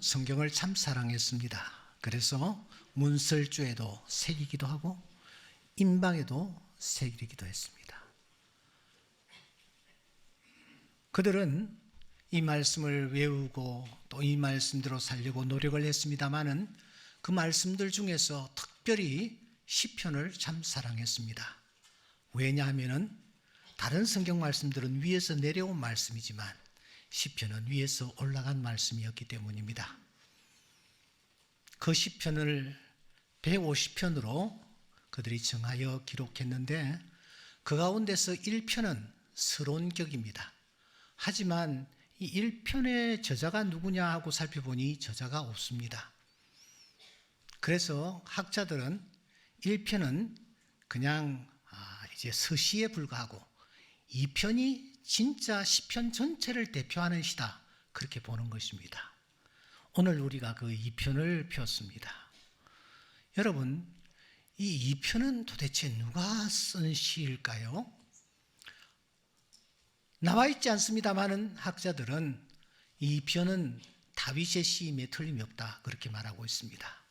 성경을 참 사랑했습니다. 그래서 문설주에도 새기기도 하고 인방에도 새기기도 했습니다. 그들은 이 말씀을 외우고 또 이 말씀대로 살려고 노력을 했습니다마는 그 말씀들 중에서 특별히 시편을 참 사랑했습니다. 왜냐하면 다른 성경 말씀들은 위에서 내려온 말씀이지만 시편은 위에서 올라간 말씀이었기 때문입니다. 그 시편을 150편으로 그들이 정하여 기록했는데 그 가운데서 1편은 서론격입니다. 하지만 이 1편의 저자가 누구냐 하고 살펴보니 저자가 없습니다. 그래서 학자들은 1편은 그냥 이제 서시에 불과하고 2편이 진짜 시편 전체를 대표하는 시다, 그렇게 보는 것입니다. 오늘 우리가 그 2편을 폈습니다. 여러분, 이 2편은 도대체 누가 쓴 시일까요? 나와 있지 않습니다마는 학자들은 이 2편은 다윗의 시임에 틀림이 없다, 그렇게 말하고 있습니다.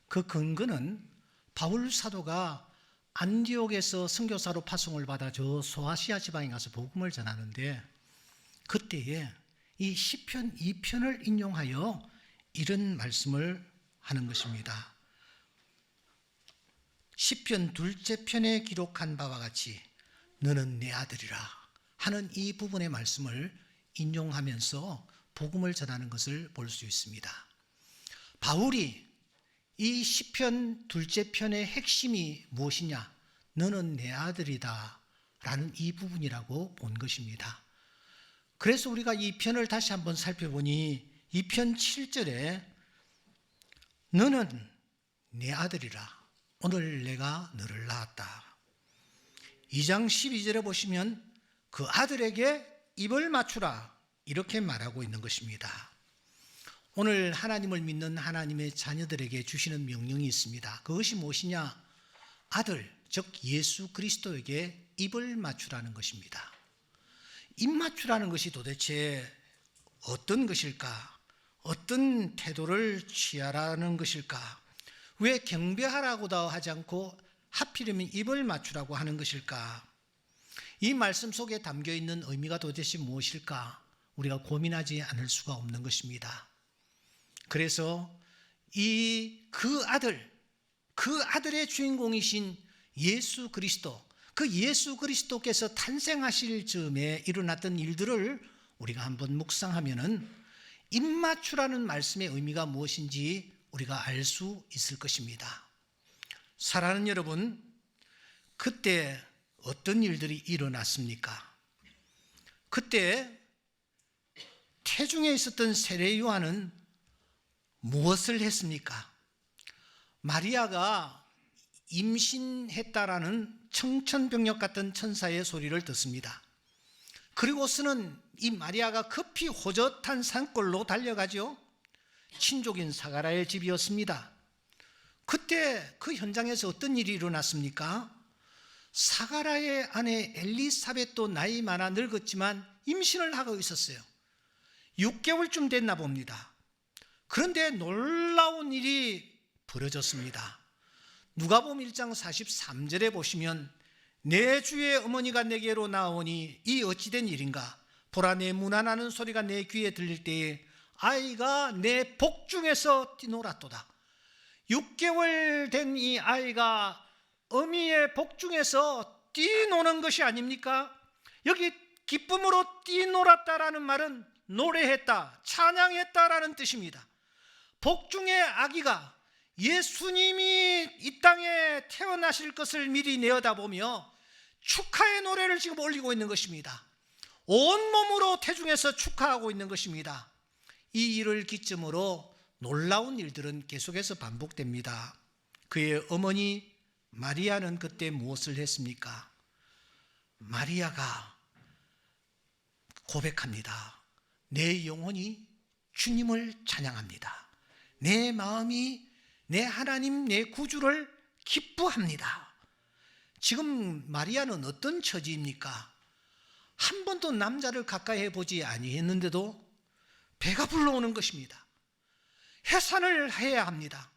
그 근거는 바울 사도가 안디옥에서 선교사로 파송을 받아 저 소아시아 지방에 가서 복음을 전하는데 그때에 이 시편 2편을 인용하여 이런 말씀을 하는 것입니다. 시편 둘째 편에 기록한 바와 같이 너는 내 아들이라 하는 이 부분의 말씀을 인용하면서 복음을 전하는 것을 볼 수 있습니다. 바울이 이 시편 둘째 편의 핵심이 무엇이냐? 너는 내 아들이다 라는 이 부분이라고 본 것입니다. 그래서 우리가 이 편을 다시 한번 살펴보니 이 편 7절에 너는 내 아들이라 오늘 내가 너를 낳았다. 2장 12절에 보시면 그 아들에게 입을 맞추라 이렇게 말하고 있는 것입니다. 오늘 하나님을 믿는 하나님의 자녀들에게 주시는 명령이 있습니다. 그것이 무엇이냐? 아들, 즉 예수 그리스도에게 입을 맞추라는 것입니다. 입 맞추라는 것이 도대체 어떤 것일까? 어떤 태도를 취하라는 것일까? 왜 경배하라고도 하지 않고 하필이면 입을 맞추라고 하는 것일까? 이 말씀 속에 담겨있는 의미가 도대체 무엇일까? 우리가 고민하지 않을 수가 없는 것입니다. 그래서 그 아들의 주인공이신 예수 그리스도, 그 예수 그리스도께서 탄생하실 즈음에 일어났던 일들을 우리가 한번 묵상하면은 입맞추라는 말씀의 의미가 무엇인지 우리가 알 수 있을 것입니다. 사랑하는 여러분, 그때 어떤 일들이 일어났습니까? 그때 태중에 있었던 세례 요한은 무엇을 했습니까? 마리아가 임신했다라는 청천벽력 같은 천사의 소리를 듣습니다. 그리고서는 이 마리아가 급히 호젓한 산골로 달려가죠. 친족인 사가랴의 집이었습니다. 그때 그 현장에서 어떤 일이 일어났습니까? 사가랴의 아내 엘리사벳도 나이 많아 늙었지만 임신을 하고 있었어요. 6개월쯤 됐나 봅니다. 그런데 놀라운 일이 벌어졌습니다. 누가복음 1장 43절에 보시면 내 주의 어머니가 내게로 나오니 이 어찌된 일인가? 보라, 내 문안하는 소리가 내 귀에 들릴 때에 아이가 내 복중에서 뛰놀았도다. 6개월 된 이 아이가 어미의 복중에서 뛰노는 것이 아닙니까? 여기 기쁨으로 뛰놀았다라는 말은 노래했다, 찬양했다라는 뜻입니다. 복중의 아기가 예수님이 이 땅에 태어나실 것을 미리 내어다보며 축하의 노래를 지금 올리고 있는 것입니다. 온몸으로 태중에서 축하하고 있는 것입니다. 이 일을 기점으로 놀라운 일들은 계속해서 반복됩니다. 그의 어머니 마리아는 그때 무엇을 했습니까? 마리아가 고백합니다. 내 영혼이 주님을 찬양합니다. 내 마음이 내 하나님, 내 구주를 기뻐합니다. 지금 마리아는 어떤 처지입니까? 한 번도 남자를 가까이 해보지 아니했는데도 배가 불러오는 것입니다. 해산을 해야 합니다.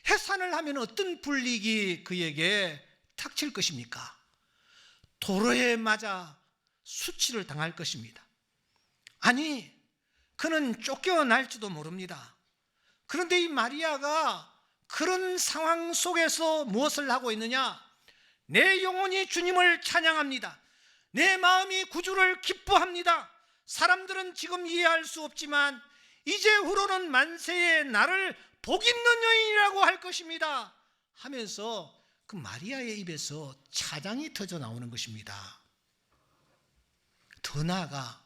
해산을 하면 어떤 불이익이 그에게 닥칠 것입니까? 도로에 맞아 수치를 당할 것입니다. 아니, 그는 쫓겨날지도 모릅니다. 그런데 이 마리아가 그런 상황 속에서 무엇을 하고 있느냐? 내 영혼이 주님을 찬양합니다. 내 마음이 구주를 기뻐합니다. 사람들은 지금 이해할 수 없지만 이제 후로는 만세의 나를 복 있는 여인이라고 할 것입니다 하면서 그 마리아의 입에서 찬양이 터져 나오는 것입니다. 더 나아가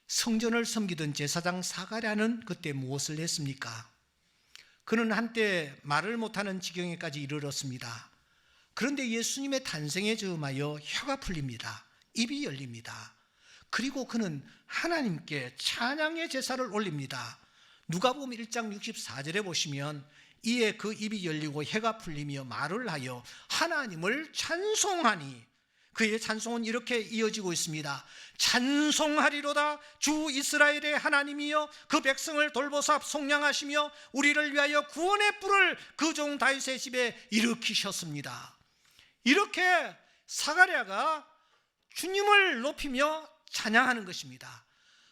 성전을 섬기던 제사장 사가랴는 그때 무엇을 했습니까? 그는 한때 말을 못하는 지경에까지 이르렀습니다. 그런데 예수님의 탄생에 즈음하여 혀가 풀립니다. 입이 열립니다. 그리고 그는 하나님께 찬양의 제사를 올립니다. 누가복음 1장 64절에 보시면 이에 그 입이 열리고 혀가 풀리며 말을 하여 하나님을 찬송하니, 그의 찬송은 이렇게 이어지고 있습니다. 찬송하리로다 주 이스라엘의 하나님이여 그 백성을 돌보사 속량하시며 우리를 위하여 구원의 뿔을 그 종 다윗의 집에 일으키셨습니다. 이렇게 사가랴가 주님을 높이며 찬양하는 것입니다.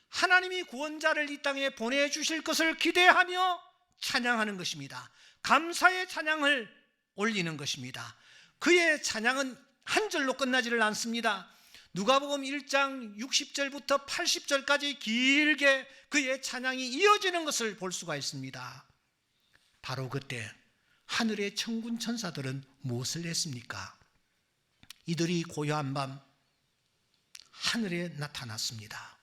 하나님이 구원자를 이 땅에 보내주실 것을 기대하며 찬양하는 것입니다. 감사의 찬양을 올리는 것입니다. 그의 찬양은 한 절로 끝나지를 않습니다. 누가복음 1장 60절부터 80절까지 길게 그의 찬양이 이어지는 것을 볼 수가 있습니다. 바로 그때 하늘의 천군 천사들은 무엇을 했습니까? 이들이 고요한 밤 하늘에 나타났습니다.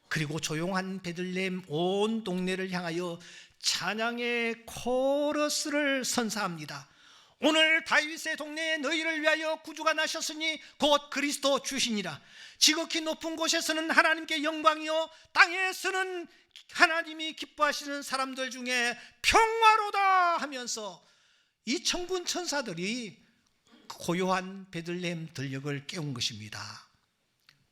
그리고 조용한 베들레헴 온 동네를 향하여 찬양의 코러스를 선사합니다. 오늘 다윗의 동네에 너희를 위하여 구주가 나셨으니 곧 그리스도 주시니라. 지극히 높은 곳에서는 하나님께 영광이요 땅에서는 하나님이 기뻐하시는 사람들 중에 평화로다 하면서 이 천군 천사들이 고요한 베들레헴 들녘을 깨운 것입니다.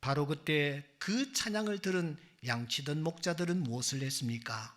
바로 그때 그 찬양을 들은 양치던 목자들은 무엇을 했습니까?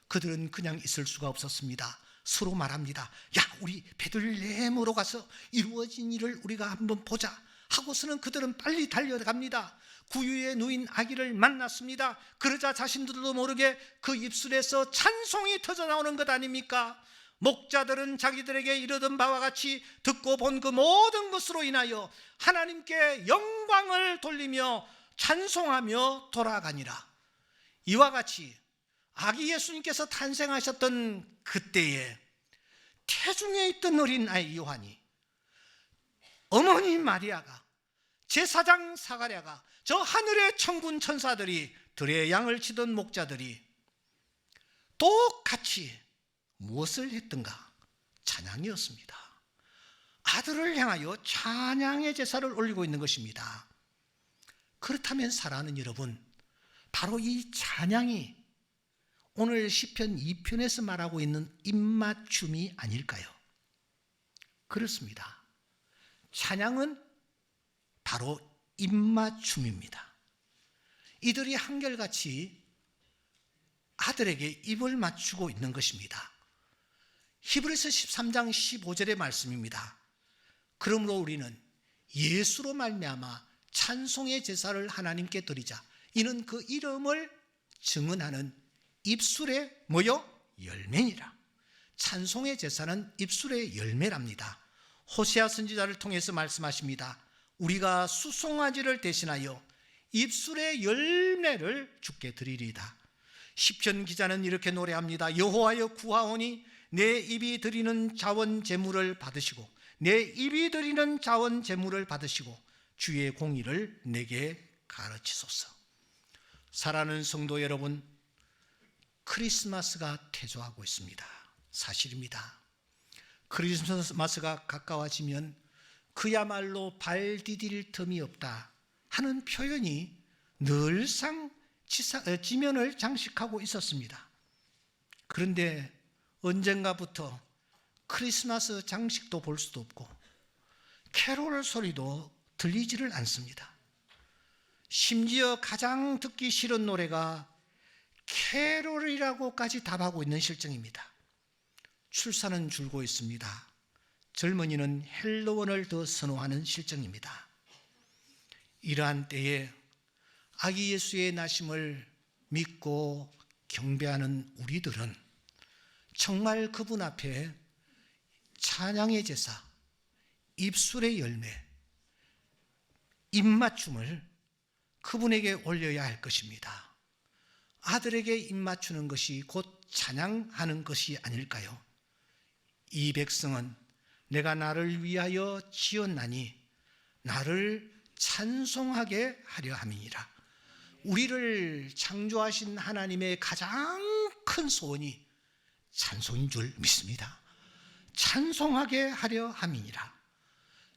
그들은 그냥 있을 수가 없었습니다. 서로 말합니다. 야, 우리 베들레헴으로 가서 이루어진 일을 우리가 한번 보자 하고서는 그들은 빨리 달려갑니다. 구유에 누인 아기를 만났습니다. 그러자 자신들도 모르게 그 입술에서 찬송이 터져 나오는 것 아닙니까? 목자들은 자기들에게 이르던 바와 같이 듣고 본 그 모든 것으로 인하여 하나님께 영광을 돌리며 찬송하며 돌아가니라. 이와 같이 아기 예수님께서 탄생하셨던 그때에 태중에 있던 어린 아이 요한이, 어머니 마리아가, 제사장 사가랴가, 저 하늘의 천군 천사들이, 들의 양을 치던 목자들이 똑같이 무엇을 했던가? 찬양이었습니다. 아들을 향하여 찬양의 제사를 올리고 있는 것입니다. 그렇다면 사랑하는 여러분, 바로 이 찬양이 오늘 시편 2편에서 말하고 있는 입맞춤이 아닐까요? 그렇습니다. 찬양은 바로 입맞춤입니다. 이들이 한결같이 아들에게 입을 맞추고 있는 것입니다. 히브리서 13장 15절의 말씀입니다. 그러므로 우리는 예수로 말미암아 찬송의 제사를 하나님께 드리자. 이는 그 이름을 증언하는 입술의 뭐요? 열매니라. 찬송의 제사는 입술의 열매랍니다. 호세아 선지자를 통해서 말씀하십니다. 우리가 수송아지를 대신하여 입술의 열매를 주께 드리리다. 시편 기자는 이렇게 노래합니다. 여호와여 구하오니 내 입이 드리는 자원 제물을 받으시고 내 입이 드리는 자원 제물을 받으시고 주의 공의를 내게 가르치소서. 사랑하는 성도 여러분, 크리스마스가 태조하고 있습니다. 사실입니다. 크리스마스가 가까워지면 그야말로 발 디딜 틈이 없다 하는 표현이 늘상 지면을 장식하고 있었습니다. 그런데 언젠가부터 크리스마스 장식도 볼 수도 없고 캐롤 소리도 들리지를 않습니다. 심지어 가장 듣기 싫은 노래가 캐롤이라고까지 답하고 있는 실정입니다. 출산은 줄고 있습니다. 젊은이는 헬로원을 더 선호하는 실정입니다. 이러한 때에 아기 예수의 나심을 믿고 경배하는 우리들은 정말 그분 앞에 찬양의 제사, 입술의 열매, 입맞춤을 그분에게 올려야 할 것입니다. 아들에게 입맞추는 것이 곧 찬양하는 것이 아닐까요? 이 백성은 내가 나를 위하여 지었나니 나를 찬송하게 하려 함이니라. 우리를 창조하신 하나님의 가장 큰 소원이 찬송인 줄 믿습니다. 찬송하게 하려 함이니라.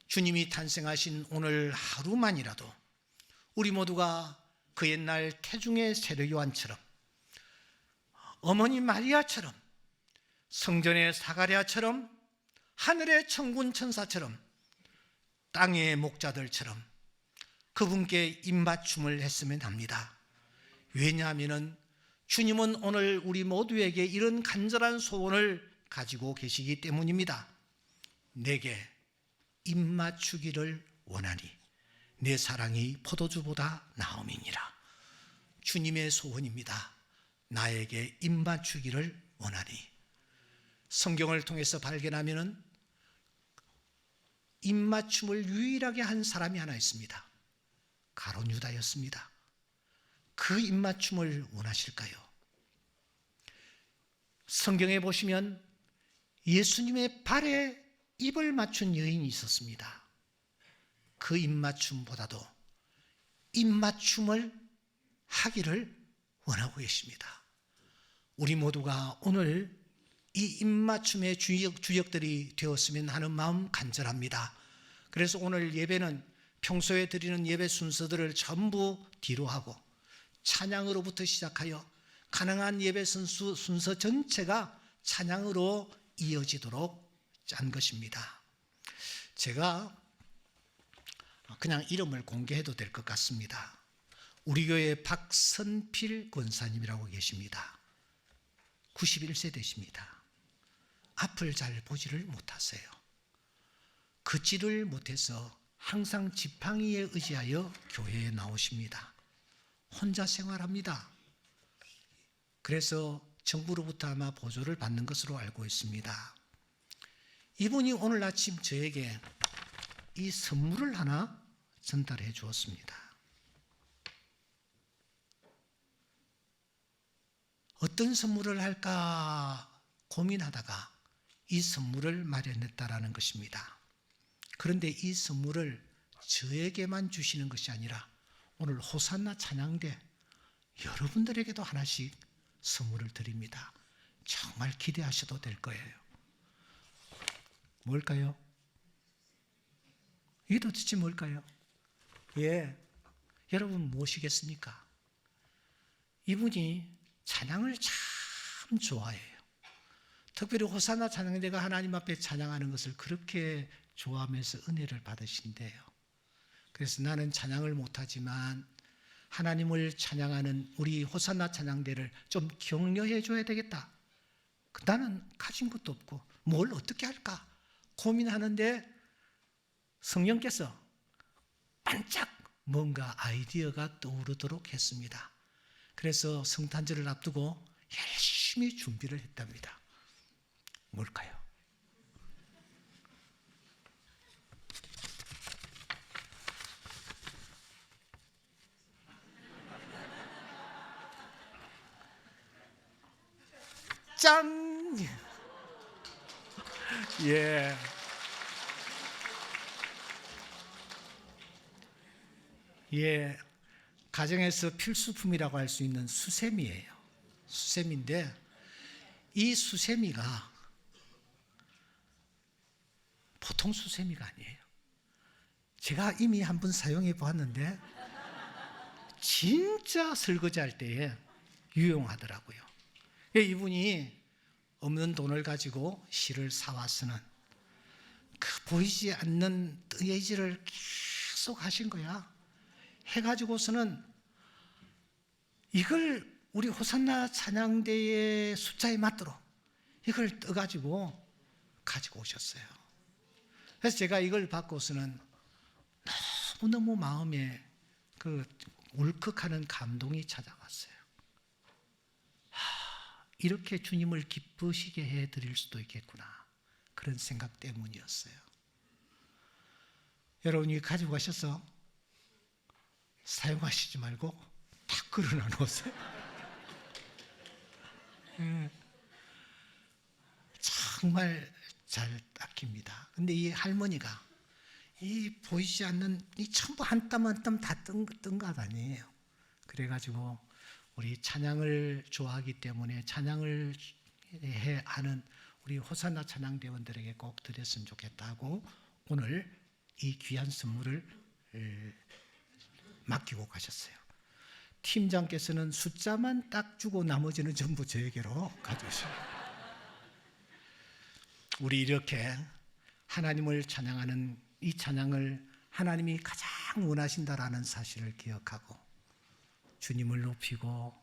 주님이 탄생하신 오늘 하루만이라도 우리 모두가 그 옛날 태중의 세례 요한처럼, 어머니 마리아처럼, 성전의 사가랴처럼, 하늘의 천군 천사처럼, 땅의 목자들처럼 그분께 입맞춤을 했으면 합니다. 왜냐하면 주님은 오늘 우리 모두에게 이런 간절한 소원을 가지고 계시기 때문입니다. 내게 입맞추기를 원하니 내 사랑이 포도주보다 나음이니라. 주님의 소원입니다. 나에게 입맞추기를 원하니. 성경을 통해서 발견하면 입맞춤을 유일하게 한 사람이 하나 있습니다. 가룟 유다였습니다. 그 입맞춤을 원하실까요? 성경에 보시면 예수님의 발에 입을 맞춘 여인이 있었습니다. 그 입맞춤보다도 입맞춤을 하기를 원하고 계십니다. 우리 모두가 오늘 이 입맞춤의 주역들이 되었으면 하는 마음 간절합니다. 그래서 오늘 예배는 평소에 드리는 예배 순서들을 전부 뒤로 하고 찬양으로부터 시작하여 가능한 예배 순서 전체가 찬양으로 이어지도록 짠 것입니다. 제가 그냥 이름을 공개해도 될 것 같습니다. 우리 교회 박선필 권사님이라고 계십니다. 91세 되십니다. 앞을 잘 보지를 못하세요. 걷지를 못해서 항상 지팡이에 의지하여 교회에 나오십니다. 혼자 생활합니다. 그래서 정부로부터 아마 보조를 받는 것으로 알고 있습니다. 이분이 오늘 아침 저에게 이 선물을 하나 전달해 주었습니다. 어떤 선물을 할까 고민하다가 이 선물을 마련했다라는 것입니다. 그런데 이 선물을 저에게만 주시는 것이 아니라 오늘 호산나 찬양대 여러분들에게도 하나씩 선물을 드립니다. 정말 기대하셔도 될 거예요. 뭘까요? 이게 도대체 뭘까요? 여러분 무엇이겠습니까? 이분이 찬양을 참 좋아해요. 특별히 호산나 찬양대가 하나님 앞에 찬양하는 것을 그렇게 좋아하면서 은혜를 받으신대요. 그래서 나는 찬양을 못하지만 하나님을 찬양하는 우리 호산나 찬양대를 좀 격려해 줘야 되겠다. 나는 가진 것도 없고 뭘 어떻게 할까 고민하는데 성령께서 반짝 뭔가 아이디어가 떠오르도록 했습니다. 그래서 성탄절을 앞두고 열심히 준비를 했답니다. 뭘까요? 짠! 가정에서 필수품이라고 할 수 있는 수세미예요. 수세미인데 이 수세미가 보통 수세미가 아니에요. 제가 이미 한 번 사용해 보았는데 진짜 설거지할 때에 유용하더라고요. 이분이 없는 돈을 가지고 실을 사와서는 그 보이지 않는 뜨개질을 계속 하신 거야. 해가지고서는 이걸 우리 호산나 찬양대의 숫자에 맞도록 이걸 떠가지고 가지고 오셨어요. 그래서 제가 이걸 받고서는 너무너무 마음에 그 울컥하는 감동이 찾아왔어요. 이렇게 주님을 기쁘시게 해드릴 수도 있겠구나, 그런 생각 때문이었어요. 여러분이 가지고 가셔서 사용하시지 말고 탁 걸어놔 놓으세요. 정말 잘 닦입니다. 근데 이 할머니가 이 보이지 않는 이 전부 한 땀 한 땀 다 뜬 것 아니에요. 그래가지고 우리 찬양을 좋아하기 때문에 찬양을 하는 우리 호산나 찬양대원들에게 꼭 드렸으면 좋겠다고 오늘 이 귀한 선물을 맡기고 가셨어요. 팀장께서는 숫자만 딱 주고 나머지는 전부 저에게로 가져오십니다. 우리 이렇게 하나님을 찬양하는 이 찬양을 하나님이 가장 원하신다라는 사실을 기억하고 주님을 높이고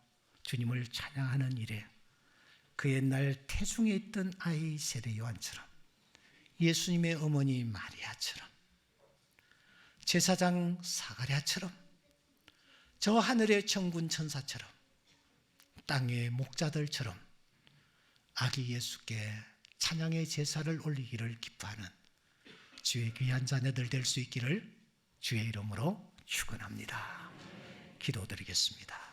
주님을 찬양하는 일에 그 옛날 태중에 있던 아이 세례 요한처럼, 예수님의 어머니 마리아처럼, 제사장 사가랴처럼, 저 하늘의 천군 천사처럼, 땅의 목자들처럼 아기 예수께 찬양의 제사를 올리기를 기뻐하는 주의 귀한 자녀들 될 수 있기를 주의 이름으로 축원합니다. 기도드리겠습니다.